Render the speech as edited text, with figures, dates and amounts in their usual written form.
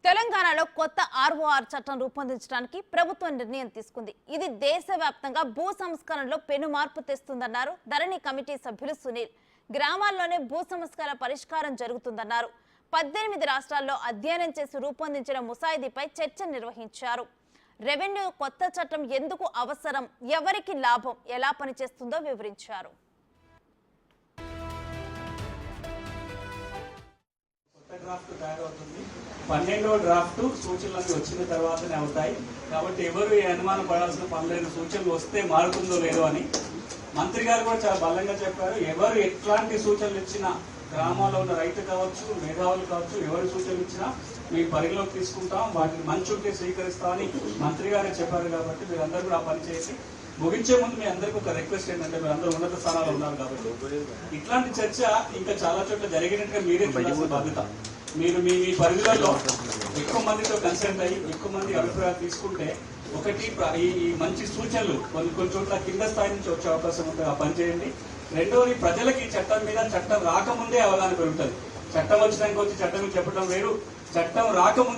తెలంగాణలో కొత్త ఆర్ఓఆర్ చట్టం రూపొందించడానికి ప్రభుత్వం నిర్ణయం తీసుకుంది. ఇది దేశవ్యాప్తంగా భూ సంస్కరణలో పెను మార్పు తెస్తుందన్నారు ధరణి కమిటీ సభ్యులు సునీల్. గ్రామాల్లోనే భూ సమస్యల పరిష్కారం జరుగుతుందన్నారు. 18 రాష్ట్రాల్లో అధ్యయనం చేసి రూపొందించిన ముసాయిదీపై చర్చ నిర్వహించారు. రెవెన్యూ కొత్త చట్టం ఎందుకు అవసరం, ఎవరికి లాభం, ఎలా పనిచేస్తుందో వివరించారు. డ్రాఫ్ట్ తయారవుతుంది. 12వ డ్రాఫ్ట్ సూచనలు వచ్చిన తర్వాతనే అవుతాయి. కాబట్టి ఎవరు అనుమానం పడాల్సిన పనులేని సూచనలు వస్తే మారుతుందో లేదో అని మంత్రి గారు కూడా చాలా బలంగా చెప్పారు. ఎవరు ఎట్లాంటి సూచనలు ఇచ్చినా, గ్రామాల్లో ఉన్న రైతు కావచ్చు, మేధావులు కావచ్చు, ఎవరు సూచనలు ఇచ్చినా మీ పరిగణలోకి తీసుకుంటాం, వాటిని మంచుంటే స్వీకరిస్తామని మంత్రి గారే చెప్పారు. కాబట్టి మీరందరూ కూడా ఆ పని చేసి ముగించే ముందు మీ అందరికీ ఒక రిక్వెస్ట్ ఏంటంటే, మీరు అందరూ ఉన్నత స్థానాలు ఉన్నారు కాబట్టి ఇట్లాంటి చర్చ ఇంకా చాలా చోట్ల జరిగినట్టుగా మీరే చూడాల్సిన బాధ్యత. మీరు మీ పరిధిలో ఎక్కువ మందితో కన్సల్ట్ అయ్యి ఎక్కువ మంది అభిప్రాయాలు తీసుకుంటే, ఒకటి ఈ మంచి సూచనలు కొన్ని చోట్ల కింద స్థాయి నుంచి వచ్చే అవకాశం ఉంటుంది, ఆ పని చేయండి. రెండవది, ప్రజలకి చట్టం మీద చట్టం రాకముందే అవగాహన పెరుగుతుంది. చట్టం వచ్చినాక వచ్చి చట్టం చెప్పడం వేరు, చట్టం రాకముందు